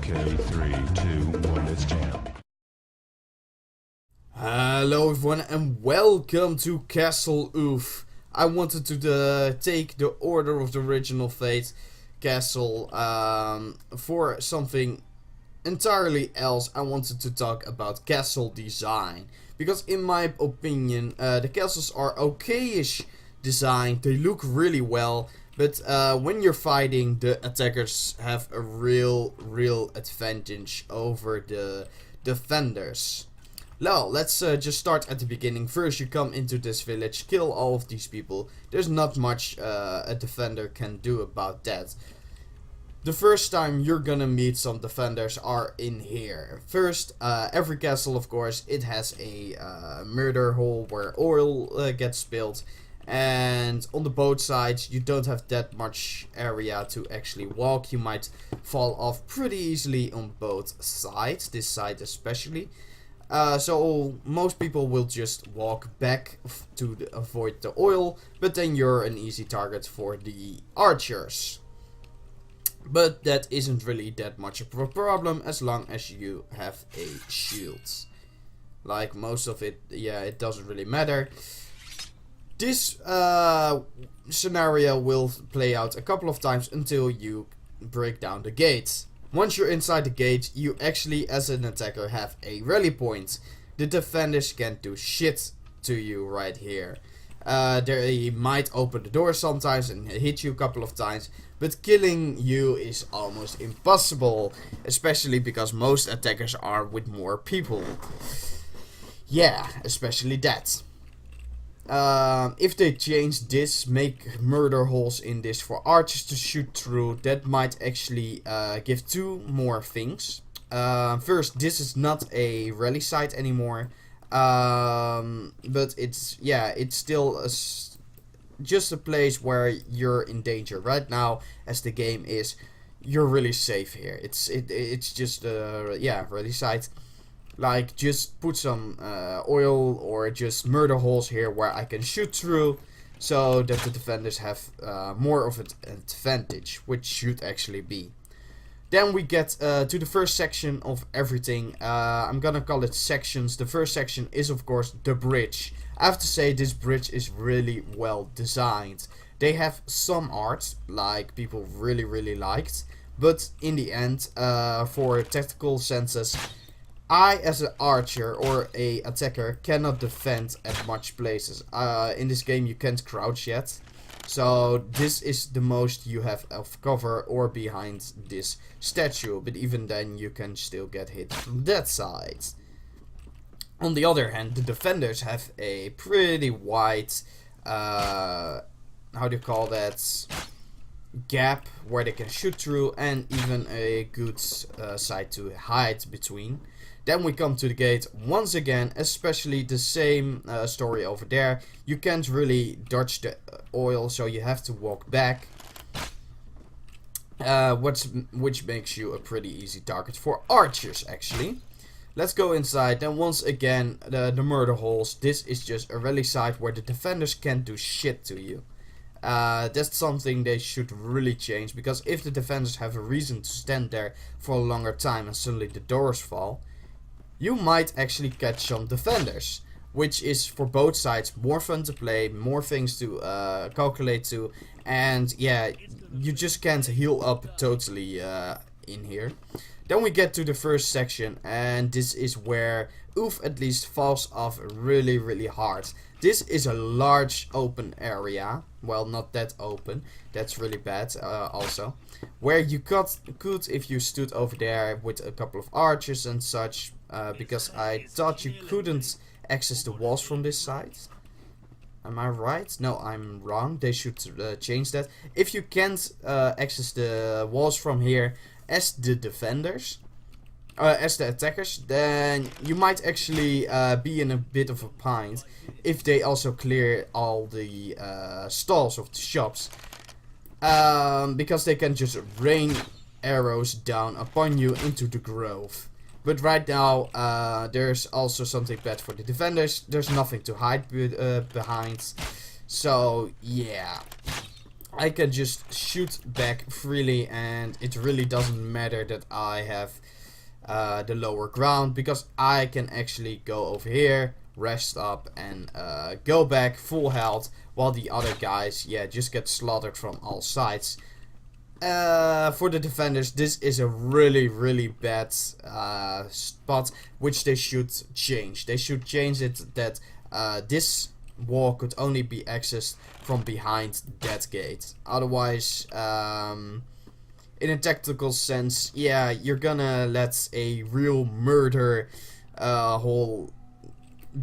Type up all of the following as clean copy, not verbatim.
Okay, 3, 2, 1, let's jam. Hello everyone and welcome to Castle Oof. I wanted to take the Order of the Original Fate Castle for something entirely else. I wanted to talk about castle design. Because in my opinion, the castles are okayish designed. They look really well. But when you're fighting, the attackers have a real advantage over the defenders. Now, let's just start at the beginning. First, you come into this village, kill all of these people. There's not much a defender can do about that. The first time you're gonna meet some defenders are in here. First, every castle, of course, it has a murder hole where oil gets spilled. And on the both sides, you don't have that much area to actually walk. You might fall off pretty easily on both sides, this side especially. So most people will just walk back to avoid the oil, but then you're an easy target for the archers. But that isn't really that much of a problem as long as you have a shield. Like most of it, yeah, it doesn't really matter. This scenario will play out a couple of times until you break down the gate. Once you're inside the gate, you actually, as an attacker, have a rally point. The defenders can't do shit to you right here. They might open the door sometimes and hit you a couple of times, but killing you is almost impossible, especially because most attackers are with more people. Yeah, especially that. If they change this, make murder holes in this for archers to shoot through, that might actually give two more things. First, this is not a rally site anymore, but it's still just a place where you're in danger. Right now, as the game is, you're really safe here. It's just a rally site. Like, just put some oil or just murder holes here where I can shoot through, so that the defenders have more of an advantage, which should actually be. Then we get to the first section of everything. I'm gonna call it sections. The first section is, of course, the bridge. I have to say, this bridge is really well designed. They have some art, like people really liked, but in the end, for tactical senses, I, as an archer or a attacker, cannot defend at much places. In this game, you can't crouch yet. So this is the most you have of cover or behind this statue. But even then, you can still get hit from that side. On the other hand, the defenders have a pretty wide, how do you call that, gap where they can shoot through, and even a good side to hide between. Then we come to the gate once again, especially the same story over there. You can't really dodge the oil, so you have to walk back. Which makes you a pretty easy target for archers, actually. Let's go inside. Then once again, the murder holes. This is just a rally site where the defenders can't do shit to you. That's something they should really change, because if the defenders have a reason to stand there for a longer time and suddenly the doors fall, you might actually catch some defenders, which is for both sides more fun to play, more things to calculate to, and yeah, you just can't heal up totally in here. Then we get to the first section, and this is where Oof at least falls off really hard. This is a large open area. Well, not that open. That's really bad also. Where you could, if you stood over there with a couple of archers and such, because I thought you couldn't access the walls from this side. Am I right? No, I'm wrong. They should change that. If you can't access the walls from here as the defenders, as the attackers, then you might actually be in a bit of a bind if they also clear all the stalls of the shops, because they can just rain arrows down upon you into the grove. But right now, there's also something bad for the defenders. There's nothing to hide behind. So, yeah. I can just shoot back freely, and it really doesn't matter that I have the lower ground, because I can actually go over here, rest up, and go back full health, while the other guys, yeah, just get slaughtered from all sides. For the defenders, this is a really bad spot, which they should change. They should change it that this wall could only be accessed from behind that gate. Otherwise, in a tactical sense, yeah, you're gonna let a real murder hole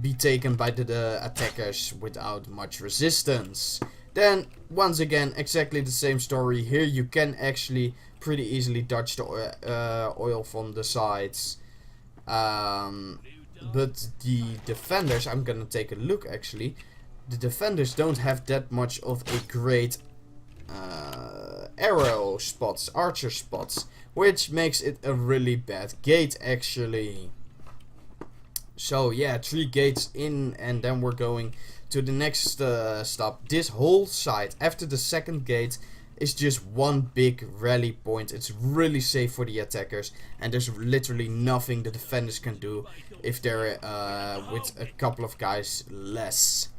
be taken by the attackers without much resistance. Then, once again, exactly the same story here. You can actually pretty easily dodge the oil from the sides. But the defenders, I'm gonna take a look actually. The defenders don't have that much of a great arrow spots, archer spots, which makes it a really bad gate actually. So yeah, 3 gates in, and then we're going to the next stop. This whole side after the second gate is just one big rally point. It's really safe for the attackers, and there's literally nothing the defenders can do if they're with a couple of guys less,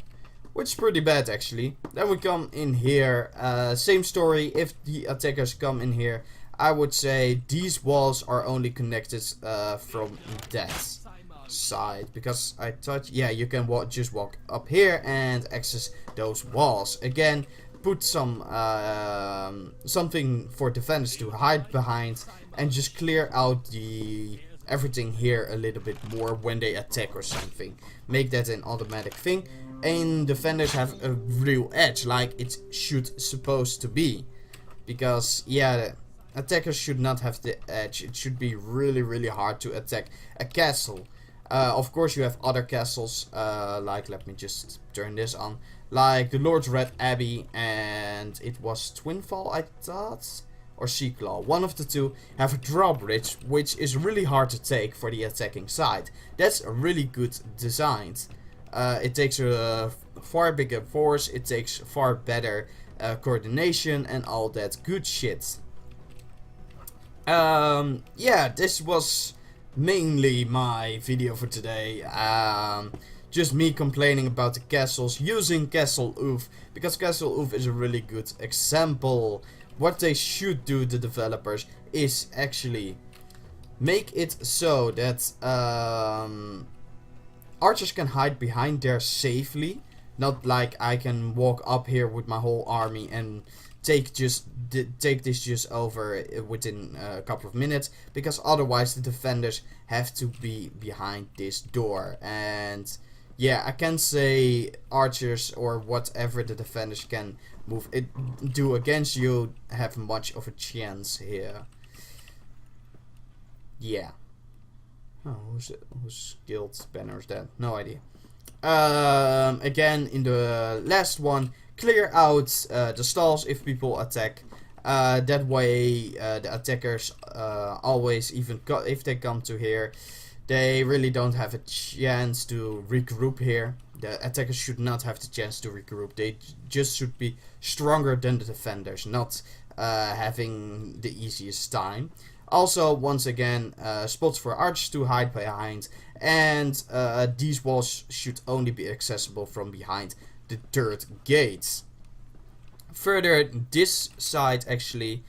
which is pretty bad actually. Then we come in here, same story. If the attackers come in here, I would say these walls are only connected from that side, because I thought, yeah, you can just walk up here and access those walls. Again, put some something for defenders to hide behind, and just clear out the everything here a little bit more when they attack or something. Make that an automatic thing, and defenders have a real edge like it should supposed to be, because yeah, attackers should not have the edge. It should be really hard to attack a castle. Of course, you have other castles, like, let me just turn this on, like the Lord's Red Abbey, and it was Twinfall, I thought, or Seaclaw. One of the two have a drawbridge, which is really hard to take for the attacking side. That's a really good design. It takes a far bigger force, it takes far better coordination, and all that good shit. Yeah, this was mainly my video for today. Just me complaining about the castles using Castle Oof, because Castle Oof is a really good example. What they should do, the developers, is actually make it so that archers can hide behind there safely. Not like I can walk up here with my whole army and take this just over within a couple of minutes, because otherwise the defenders have to be behind this door. And yeah, I can say archers or whatever the defenders can do against you have much of a chance here. Yeah. Oh, whose guild banner is that? No idea. Again, in the last one, clear out the stalls if people attack. That way, the attackers always, even if they come to here, they really don't have a chance to regroup here. The attackers should not have the chance to regroup. They just should be stronger than the defenders, not having the easiest time. Also, once again, spots for archers to hide behind, and these walls should only be accessible from behind the third gate. Further, this side actually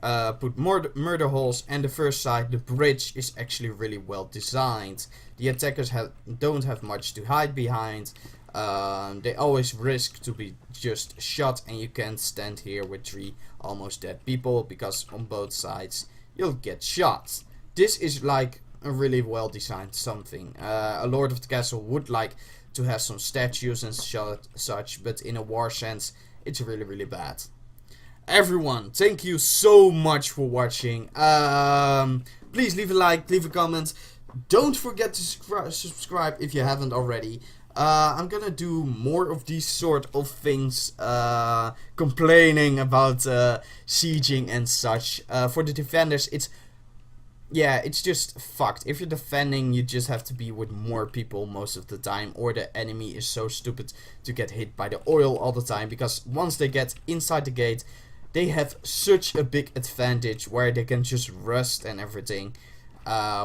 put more murder holes, and the first side, the bridge, is actually really well designed. The attackers don't have much to hide behind. They always risk to be just shot, and you can't stand here with 3 almost dead people, because on both sides you'll get shot. This is like a really well designed something. A Lord of the Castle would like to have some statues and such, but in a war sense, it's really bad. Everyone, thank you so much for watching. Please leave a like, leave a comment. Don't forget to subscribe if you haven't already. I'm gonna do more of these sort of things, complaining about sieging and such. For the defenders, it's yeah, it's just fucked. If you're defending, you just have to be with more people most of the time, or the enemy is so stupid to get hit by the oil all the time, because once they get inside the gate, they have such a big advantage where they can just rust and everything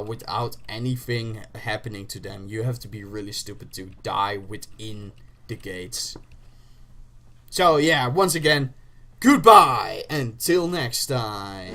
without anything happening to them. You have to be really stupid to die within the gates. So yeah, once again, goodbye until next time.